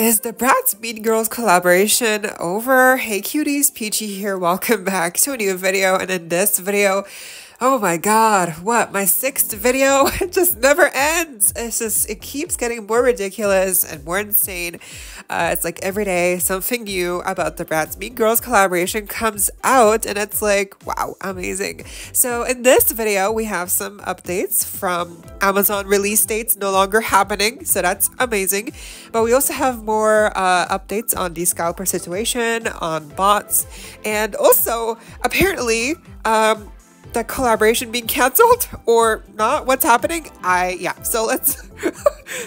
Is the BRATZ Mean Girls collaboration over? Hey cuties, PeachY here. Welcome back to a new video. And in this video, oh my god, what? My sixth video? It just never ends. It keeps getting more ridiculous and more insane. It's like every day something new about the BRATZ Mean Girls collaboration comes out, and it's like, wow, amazing. So in this video, we have some updates from Amazon release dates no longer happening. So that's amazing. But we also have more updates on the scalper situation, on bots, and also apparently, the collaboration being canceled or not. What's happening? So let's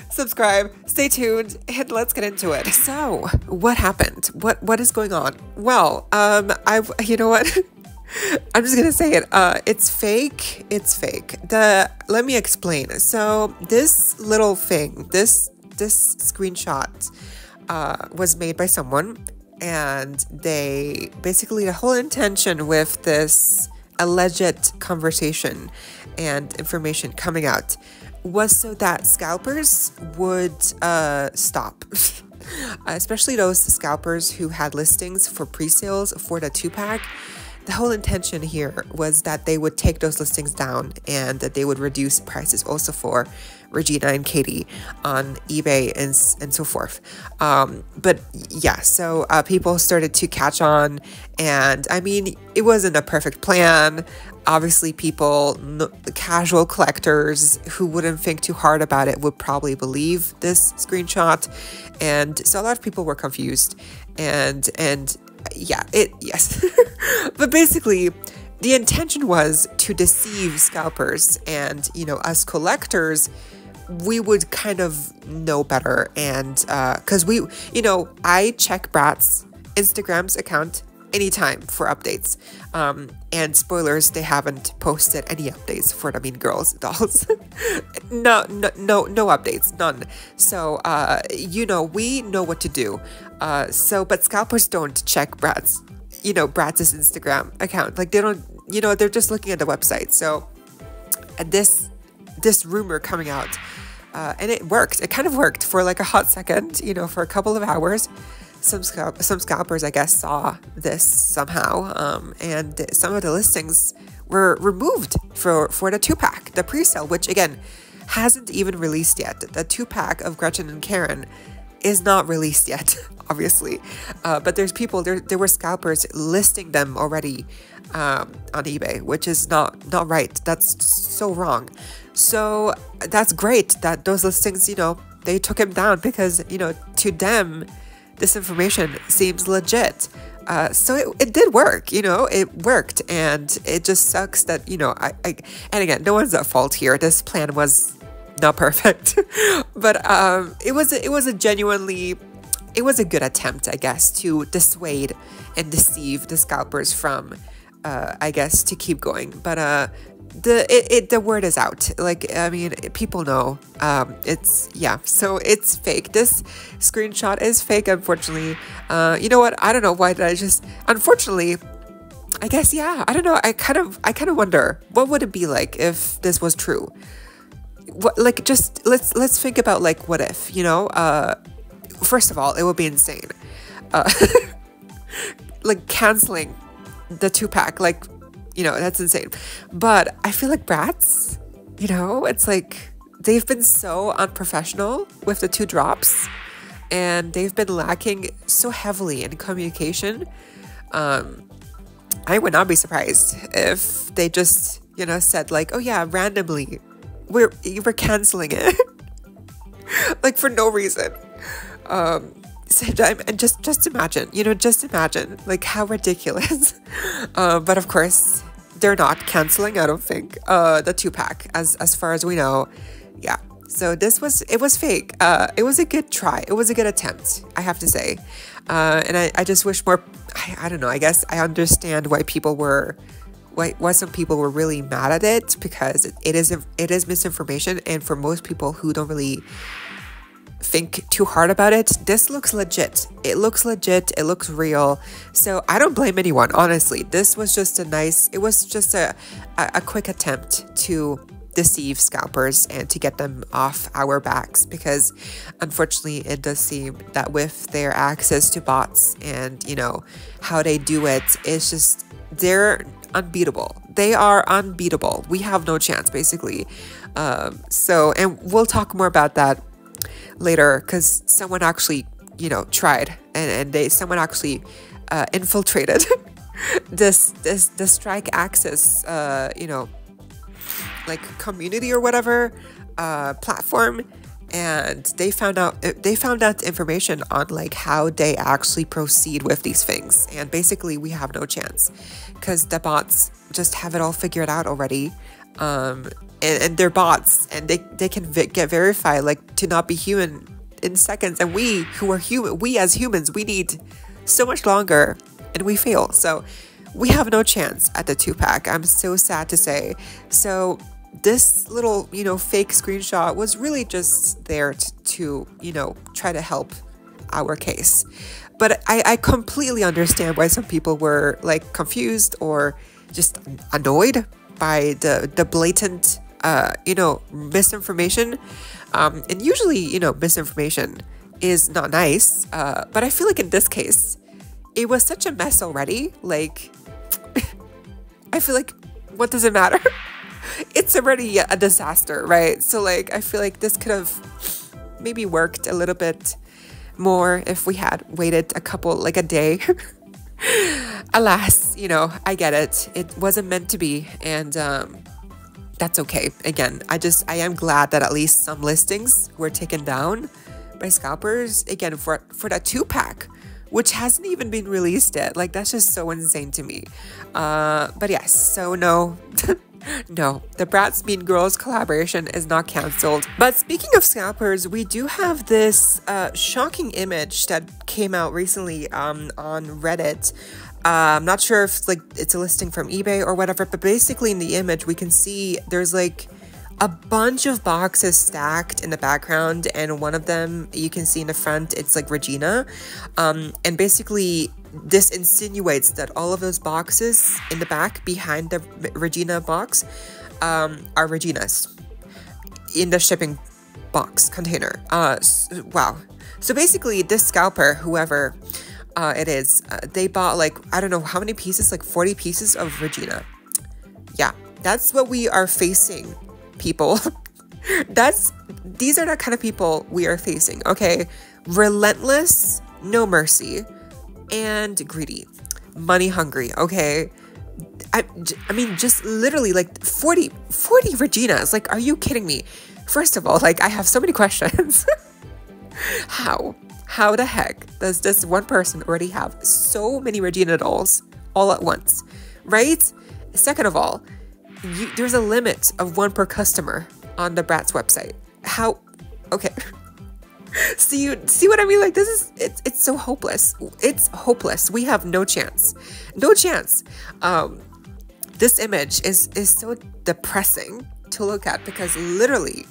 subscribe, stay tuned, and let's get into it. So what happened? What is going on? Well, you know what? I'm just gonna say it. It's fake. It's fake. Let me explain. So this little thing, this screenshot was made by someone, and they basically, the whole intention with this alleged conversation and information coming out was so that scalpers would stop. Especially those scalpers who had listings for pre-sales for the 2-pack. The whole intention here was that they would take those listings down and that they would reduce prices also for Regina and Katie on eBay and so forth. But yeah, so people started to catch on, and I mean, it wasn't a perfect plan. Obviously, people, casual collectors who wouldn't think too hard about it would probably believe this screenshot, and so a lot of people were confused, and yeah, yes. But basically, the intention was to deceive scalpers, and, you know, us collectors, we would kind of know better. And because I check BRATZ Instagram's account anytime for updates. And spoilers, they haven't posted any updates for the Mean Girls dolls. No updates, none. So, we know what to do. But scalpers don't check BRATZ, BRATZ's Instagram account. Like, they don't, they're just looking at the website. So this rumor coming out, and it worked. It kind of worked for like a hot second, for a couple of hours. Some scalpers, I guess, saw this somehow, and some of the listings were removed for the 2-pack, the pre-sale, which again hasn't even released yet. The 2-pack of Gretchen and Karen is not released yet, obviously, but there's people there were scalpers listing them already on eBay, which is not right. That's so wrong. So that's great that those listings, they took him down, because to them this information seems legit. So it did work, it worked, and it just sucks that, and again, no one's at fault here. This plan was not perfect, but it was a good attempt, I guess, to dissuade and deceive the scalpers from, I guess, to keep going. But the word is out. Like, I mean, people know. So it's fake. This screenshot is fake, unfortunately. You know what? I don't know why did I just, unfortunately, I guess, yeah, I don't know. I kind of wonder, what would it be like if this was true? What, like, just let's think about, like, what if, first of all, it would be insane. Like, canceling the 2-pack, like, that's insane. But I feel like BRATZ, it's like they've been so unprofessional with the 2 drops, and they've been lacking so heavily in communication. I would not be surprised if they just, said like, oh yeah, randomly, we're canceling it. Like, for no reason. And just imagine, just imagine, like, how ridiculous. But of course, they're not canceling, I don't think, the 2-pack, as far as we know. Yeah, so it was fake. It was a good try. It was a good attempt, I have to say. And I just wish more, I don't know, I guess I understand why some people were really mad at it, because it is misinformation, and for most people who don't really think too hard about it, this looks legit. It looks legit. It looks real. So I don't blame anyone, honestly. This was just a quick attempt to deceive scalpers and to get them off our backs, because unfortunately it does seem that with their access to bots and, you know, how they do it, it's just, they're unbeatable. They are unbeatable. We have no chance, basically. And we'll talk more about that later, because someone actually, you know, tried and someone actually infiltrated the Strike Access, you know, like community or whatever platform, and they found out information on like how they actually proceed with these things. And basically we have no chance because the bots just have it all figured out already. And they're bots, and they can get verified like to not be human in seconds, and we who are human, we as humans, we need so much longer, and we fail. So we have no chance at the 2-pack. I'm so sad to say. So this little, you know, fake screenshot was really just there to, you know, try to help our case. But I completely understand why some people were like confused or just annoyed by the blatant, you know, misinformation. And usually, you know, misinformation is not nice. But I feel like in this case, it was such a mess already. Like, I feel like, what does it matter? It's already a disaster, right? So like, I feel like this could have maybe worked a little bit more if we had waited a day. Alas, you know, I get it. It wasn't meant to be. And that's okay. Again, I am glad that at least some listings were taken down by scalpers. Again, for that 2-pack, which hasn't even been released yet. Like, that's just so insane to me. But yes, so no. No, the BRATZ Mean Girls collaboration is not cancelled. But speaking of scalpers, we do have this shocking image that came out recently on Reddit. I'm not sure if it's a listing from eBay or whatever, but basically in the image we can see there's like a bunch of boxes stacked in the background, and one of them you can see in the front, it's like Regina. And basically this insinuates that all of those boxes in the back behind the Regina box are Regina's in the shipping box container. Wow. So basically this scalper, whoever it is, they bought like, I don't know how many pieces, like 40 pieces of Regina. Yeah, that's what we are facing, people. These are the kind of people we are facing, okay? Relentless, no mercy, and greedy, money hungry, okay? I mean, just literally like 40 Reginas. Like, are you kidding me? First of all, like, I have so many questions. How the heck does this one person already have so many Regina dolls all at once, right? Second of all, there's a limit of 1 per customer on the BRATZ website. How? Okay. See what I mean? Like, it's so hopeless. It's hopeless. We have no chance. No chance. This image is so depressing to look at, because literally,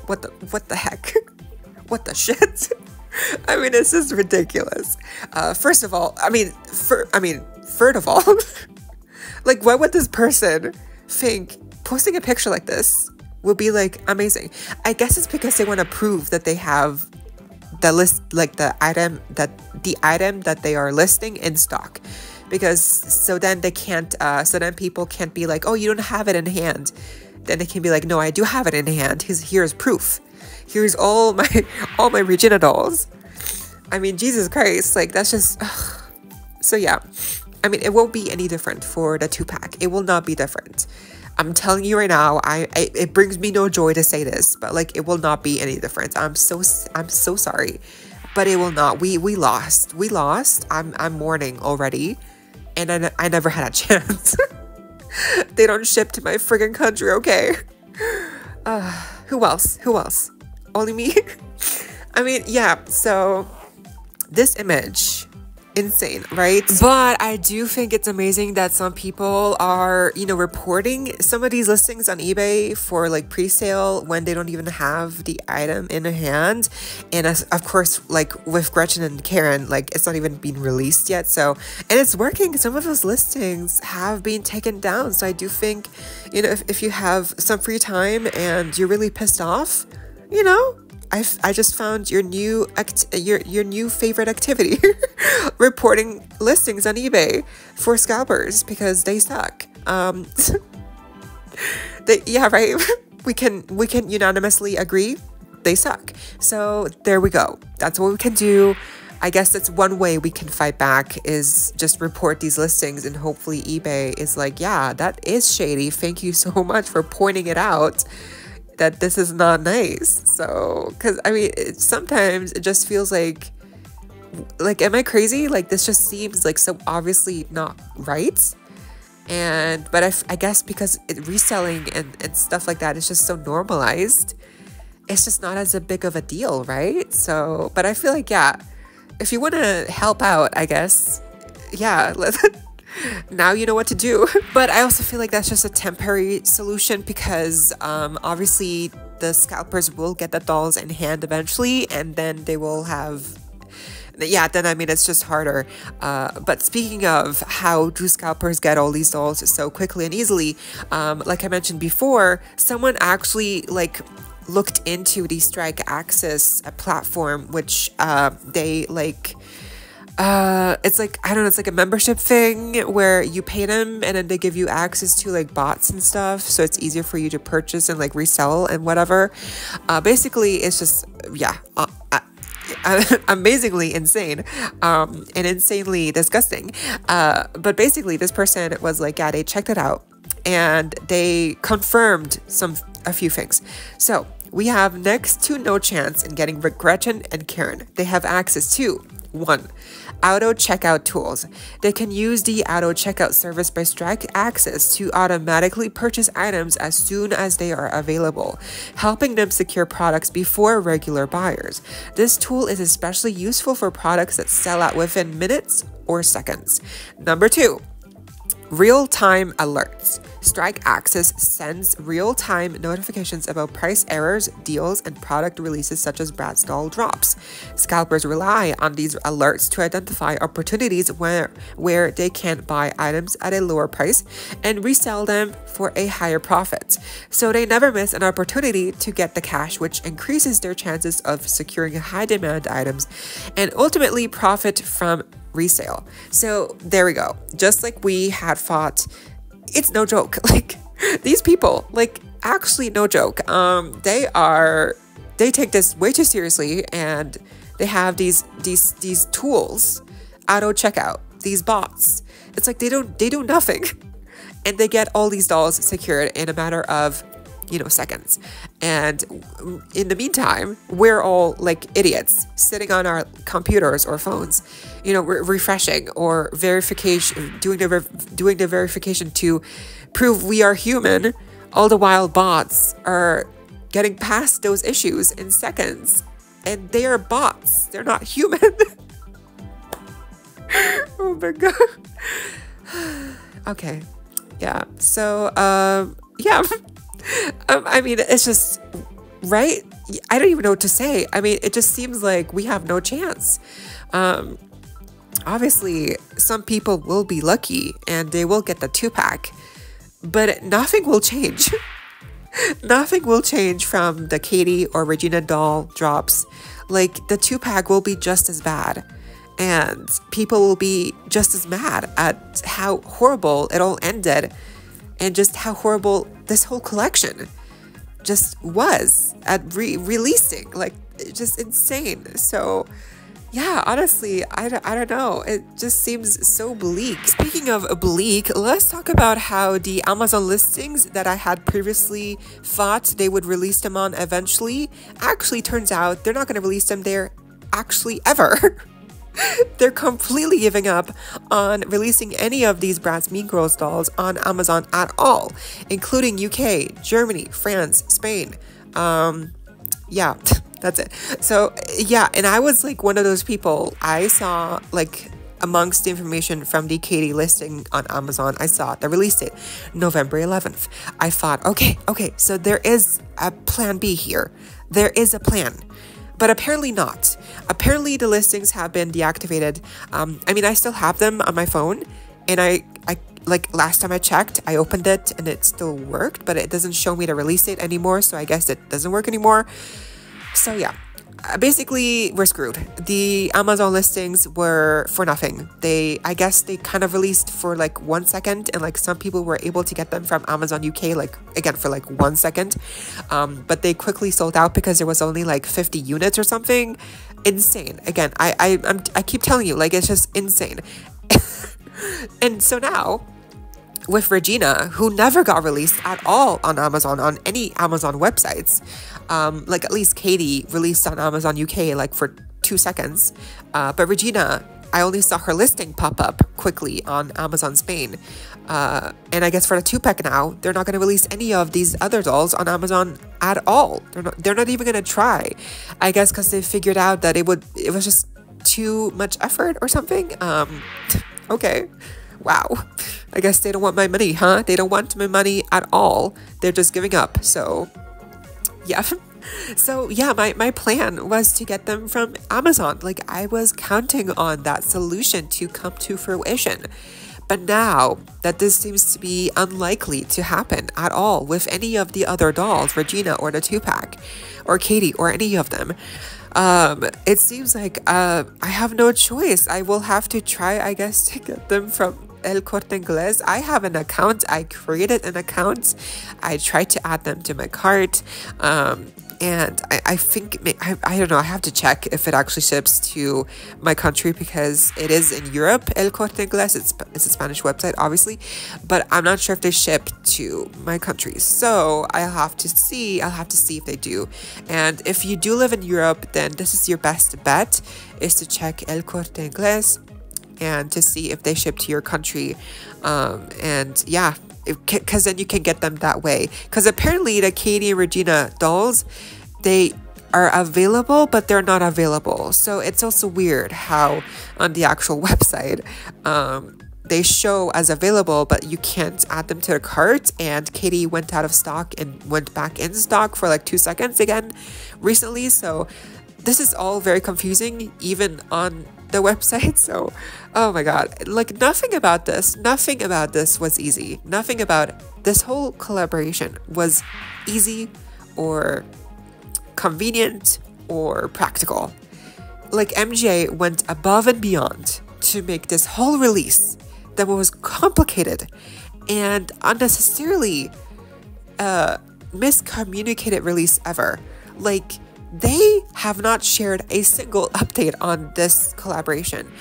what the heck? What the shit? I mean, it's just ridiculous. First of all, third of all, like, why would this person think posting a picture like this will be like amazing? I guess it's because they want to prove that they have the list, like the item that they are listing in stock, because so then they can't, so then people can't be like, oh, you don't have it in hand. Then they can be like, no, I do have it in hand. Here's proof. Here's all my Regina dolls. I mean, Jesus Christ, like, that's just, ugh. So yeah, I mean, it won't be any different for the 2-pack. It will not be different. I'm telling you right now, it brings me no joy to say this, but like, it will not be any different. I'm so sorry, but it will not. We lost. I'm mourning already, and I never had a chance. They don't ship to my friggin' country, okay? Who else? Only me? I mean, yeah, so this image insane, right? But I do think it's amazing that some people are, you know, reporting some of these listings on eBay for like pre-sale when they don't even have the item in hand. And as, of course, like with Gretchen and Karen, like it's not even been released yet. So, and it's working. Some of those listings have been taken down. So I do think, you know, if you have some free time and you're really pissed off, you know, I just found your new favorite activity, reporting listings on eBay for scalpers because they suck. Yeah, right. we can unanimously agree they suck. So there we go. That's what we can do. I guess that's one way we can fight back, is just report these listings, and hopefully eBay is like, yeah, that is shady. Thank you so much for pointing it out, that this is not nice. So, because I mean, sometimes it just feels like, am I crazy? Like, this just seems like so obviously not right. And, but I guess because reselling and stuff like that is just so normalized, it's just not as a big of a deal, right? So, but I feel like, yeah, if you want to help out, I guess, yeah, now you know what to do. But I also feel like that's just a temporary solution, because obviously the scalpers will get the dolls in hand eventually, and then they will have, yeah, then I mean, it's just harder. But speaking of how do scalpers get all these dolls so quickly and easily, like I mentioned before, someone actually like looked into the Strike Access platform, which they like, it's like, I don't know, it's like a membership thing where you pay them and then they give you access to like bots and stuff, so it's easier for you to purchase and like resell and whatever. Basically it's just, yeah, amazingly insane, and insanely disgusting. But basically this person was like, yeah, they checked it out and they confirmed a few things. So we have next to no chance in getting Gretchen and Karen. They have access to 1. Auto checkout tools. They can use the auto checkout service by Strike Access to automatically purchase items as soon as they are available, helping them secure products before regular buyers. This tool is especially useful for products that sell out within minutes or seconds. Number 2. Real-time alerts. Strike Access sends real-time notifications about price errors, deals, and product releases such as BRATZ doll drops. Scalpers rely on these alerts to identify opportunities where they can buy items at a lower price and resell them for a higher profit. So they never miss an opportunity to get the cash, which increases their chances of securing high-demand items and ultimately profit from resale. So there we go. Just like we had thought, it's no joke. Like, these people, like, actually no joke. They take this way too seriously, and they have these tools, auto checkout, these bots. It's like they do nothing, and they get all these dolls secured in a matter of, you know, seconds. And in the meantime, we're all like idiots sitting on our computers or phones, you know, refreshing or verification, doing the verification to prove we are human. All the while bots are getting past those issues in seconds, and they are bots. They're not human. Oh my God. Okay. Yeah. So, yeah. I mean, it's just, right? I don't even know what to say. I mean, it just seems like we have no chance. Obviously, some people will be lucky and they will get the 2-pack, but nothing will change. Nothing will change from the Katie or Regina doll drops. Like, the 2-pack will be just as bad, and people will be just as mad at how horrible it all ended, and just how horrible this whole collection just was at releasing. Like, just insane. So yeah, honestly, I don't know. It just seems so bleak. Speaking of bleak, let's talk about how the Amazon listings that I had previously thought they would release them on eventually, actually turns out they're not going to release them there actually ever. They're completely giving up on releasing any of these BRATZ Mean Girls dolls on Amazon at all, including UK, Germany, France, Spain. Yeah, that's it. So yeah, and I was like one of those people. I saw like amongst the information from the Katie listing on Amazon, I saw the release date, November 11th. I thought, okay, so there is a plan B here. There is a plan. But apparently not. Apparently the listings have been deactivated. I mean, I still have them on my phone, and I like last time I checked, I opened it and it still worked, but it doesn't show me the release date anymore, so I guess it doesn't work anymore. So yeah, basically we're screwed. The Amazon listings were for nothing. I guess they kind of released for like 1 second, and like some people were able to get them from Amazon UK, like again for like 1 second, but they quickly sold out because there was only like 50 units or something. Insane. Again, I keep telling you, like, it's just insane. And so now with Regina, who never got released at all on Amazon, on any Amazon websites, like at least Katie released on Amazon UK like for 2 seconds, but Regina, I only saw her listing pop up quickly on Amazon Spain, and I guess for the 2-pack now, they're not going to release any of these other dolls on Amazon at all. They're not even going to try, I guess, because they figured out that it was just too much effort or something. Okay, wow, I guess they don't want my money, huh? They don't want my money at all. They're just giving up. So yeah. So yeah, my plan was to get them from Amazon. Like, I was counting on that solution to come to fruition. But now that this seems to be unlikely to happen at all with any of the other dolls, Regina or the 2-pack or Katie or any of them, it seems like I have no choice. I will have to try, I guess, to get them from El Corte Inglés. I have an account. I created an account. I tried to add them to my cart. And I think, I don't know, I have to check if it actually ships to my country, because it is in Europe, El Corte Inglés. It's a Spanish website, obviously, but I'm not sure if they ship to my country. So I'll have to see if they do. And if you do live in Europe, then this is your best bet, is to check El Corte Inglés and to see if they ship to your country. And yeah, because then you can get them that way. Because apparently the Katie and Regina dolls, they are available, but they're not available. So it's also weird how on the actual website, they show as available, but you can't add them to the cart. And Katie went out of stock and went back in stock for like 2 seconds again recently. So this is all very confusing, even on the website. So, oh my god, like nothing about this was easy. Nothing about this whole collaboration was easy or convenient or practical. Like, MJ went above and beyond to make this whole release that was complicated and unnecessarily miscommunicated release ever. Like, they have not shared a single update on this collaboration.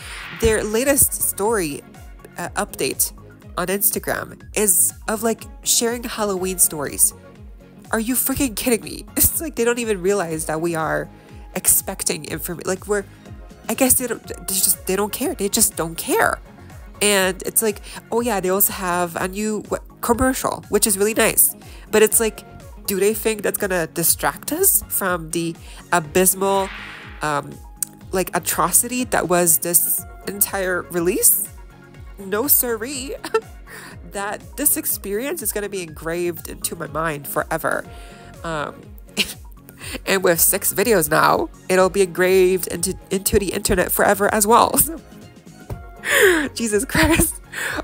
Their latest story update on Instagram is of like sharing Halloween stories. Are you freaking kidding me? It's like they don't even realize that we are expecting information. Like, I guess they don't care. They just don't care. And it's like, oh yeah, they also have a new commercial, which is really nice. But it's like, do they think that's gonna distract us from the abysmal like atrocity that was this entire release? No siree. That this experience is gonna be engraved into my mind forever. And with 6 videos now, it'll be engraved into the internet forever as well. Jesus Christ.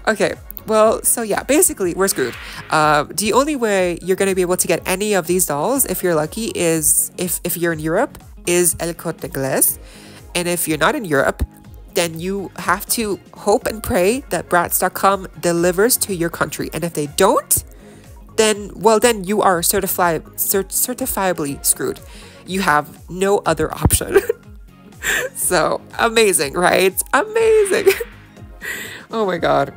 Okay. Well, so yeah, basically we're screwed. The only way you're going to be able to get any of these dolls, if you're lucky, is if you're in Europe, is El Corte Inglés. And if you're not in Europe, then you have to hope and pray that BRATZ.com delivers to your country. And if they don't, then you are certifiably screwed. You have no other option. So amazing, right? Amazing. Oh my god.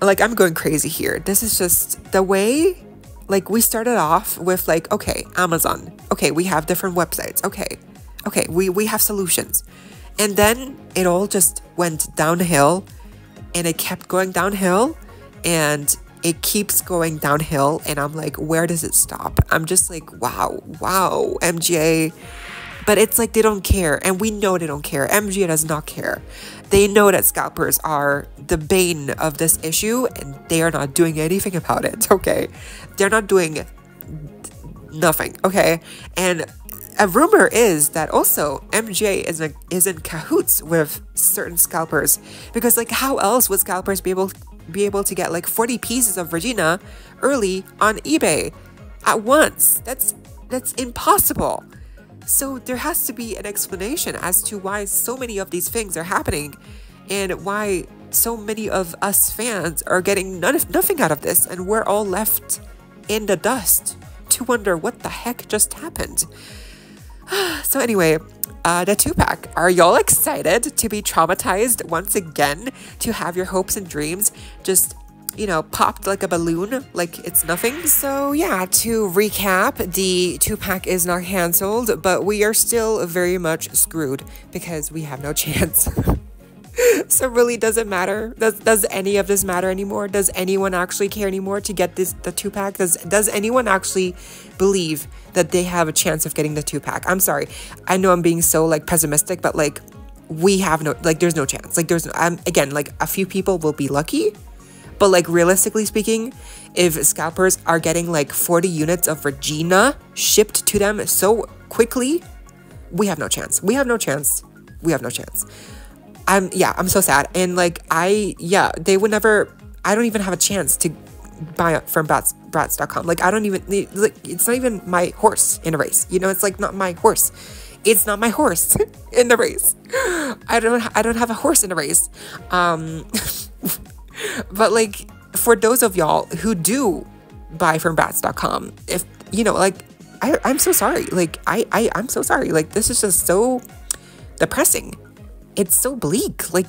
Like, I'm going crazy here. This is just the way, like, we started off with like, okay, Amazon. Okay, we have different websites. Okay, we have solutions. And then it all just went downhill, and it kept going downhill, and it keeps going downhill. And I'm like, where does it stop? I'm just like, wow, MJ. But it's like they don't care, and we know they don't care. MGA does not care. They know that scalpers are the bane of this issue, and they are not doing anything about it, okay? They're not doing nothing, okay? And a rumor is that also MGA is in cahoots with certain scalpers, because like how else would scalpers be able to get like 40 pieces of Regina early on eBay at once? That's impossible. So there has to be an explanation as to why so many of these things are happening, and why so many of us fans are getting nothing out of this, and we're all left in the dust to wonder what the heck just happened. So anyway, the 2-pack. Are y'all excited to be traumatized once again, to have your hopes and dreams just, you know, popped like a balloon, like it's nothing? So yeah, to recap, the 2-pack is not cancelled, but we are still very much screwed because we have no chance. So really, does it matter? Does any of this matter anymore? Does anyone actually care anymore to get the 2-pack? Does anyone actually believe that they have a chance of getting the 2-pack? I'm sorry, I know I'm being so like pessimistic, but like we have no, like there's no chance. Like there's again, like a few people will be lucky, but like realistically speaking, if scalpers are getting like 40 units of Regina shipped to them so quickly, we have no chance. We have no chance. We have no chance. I'm so sad. And like, they would never, I don't even have a chance to buy it from BRATZ.com. Like, I don't even, like, it's not even my horse in a race. You know, it's like not my horse. It's not my horse in the race. I don't have a horse in the race. But like, for those of y'all who do buy from BRATZ.com, if, you know, like, I'm so sorry. Like, I'm so sorry. Like, this is just so depressing. It's so bleak. Like,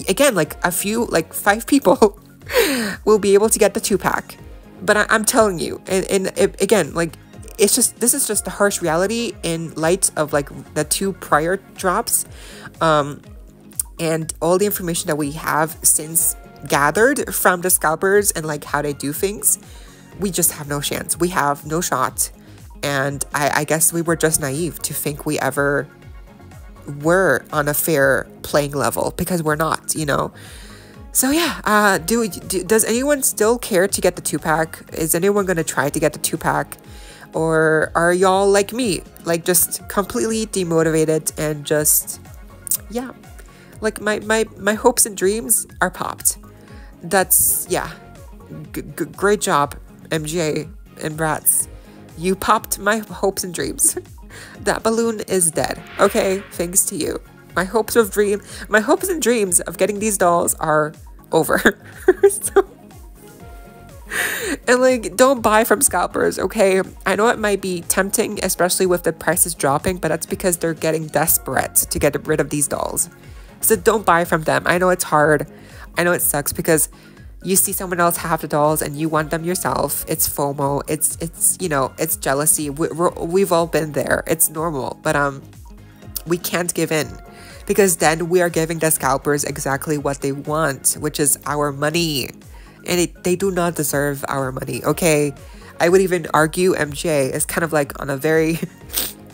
again, like a few, like 5 people will be able to get the 2-pack. But I'm telling you, and again, like, it's just, this is just the harsh reality in light of like the 2 prior drops, and all the information that we have since gathered from the scalpers and like how they do things. We just have no chance. We have no shot. And I guess we were just naive to think we ever were on a fair playing level, because we're not, you know. So yeah, does anyone still care to get the 2-pack? Is anyone gonna try to get the 2-pack, or are y'all like me, like just completely demotivated and just, yeah, like my hopes and dreams are popped? That's, yeah, great job, MGA and BRATZ. You popped my hopes and dreams. That balloon is dead. Okay, thanks to you. My hopes and dreams of getting these dolls are over. So, and like, don't buy from scalpers, okay? I know it might be tempting, especially with the prices dropping, but that's because they're getting desperate to get rid of these dolls. So don't buy from them. I know it's hard. I know it sucks because you see someone else have the dolls and you want them yourself. It's FOMO. It's you know, it's jealousy. We've all been there. It's normal. But we can't give in, because then we are giving the scalpers exactly what they want, which is our money. And they do not deserve our money, okay? I would even argue MJ is kind of like on a very,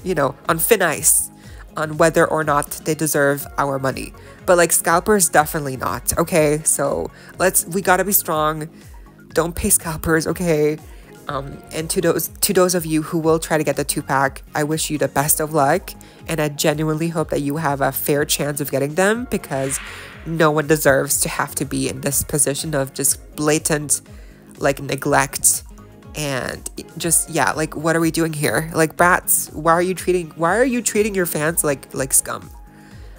you know, on thin ice on whether or not they deserve our money. But like, scalpers, definitely not, okay? So we gotta be strong. Don't pay scalpers, okay? And to those of you who will try to get the 2-pack, I wish you the best of luck, and I genuinely hope that you have a fair chance of getting them, because no one deserves to have to be in this position of just blatant like neglect and just, yeah, like, what are we doing here? Like, BRATZ, why are you treating your fans like scum?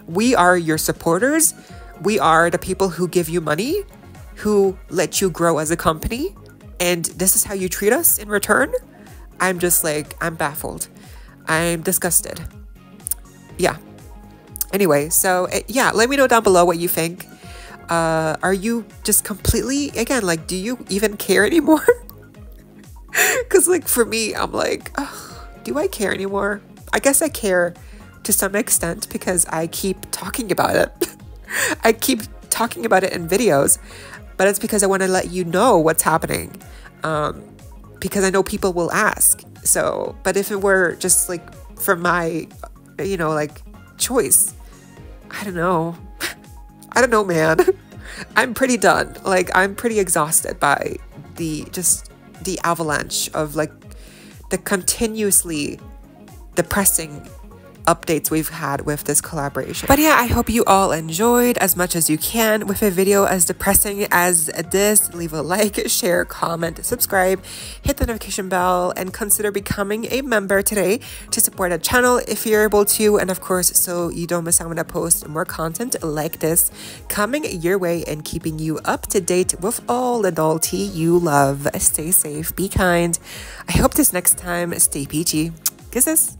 We are your supporters. We are the people who give you money, who let you grow as a company, and this is how you treat us in return? I'm just like, I'm baffled. I'm disgusted. Yeah. Anyway, so yeah, let me know down below what you think. Are you just completely, again, like, do you even care anymore? Because like, for me, I'm like, oh, do I care anymore? I guess I care to some extent because I keep talking about it. I keep talking about it in videos, but it's because I want to let you know what's happening, because I know people will ask. So, but if it were just like for my, you know, like, choice. I don't know. I don't know, man. I'm pretty done. Like, I'm pretty exhausted by the avalanche of, like, the continuously depressing updates we've had with this collaboration. But yeah, I hope you all enjoyed as much as you can with a video as depressing as this. Leave a like, share, comment, subscribe, hit the notification bell, and consider becoming a member today to support the channel if you're able to, and of course, so you don't miss out when I post more content like this coming your way and keeping you up to date with all the doll tea you love. Stay safe, be kind. I hope this next time, stay peachy. Kisses.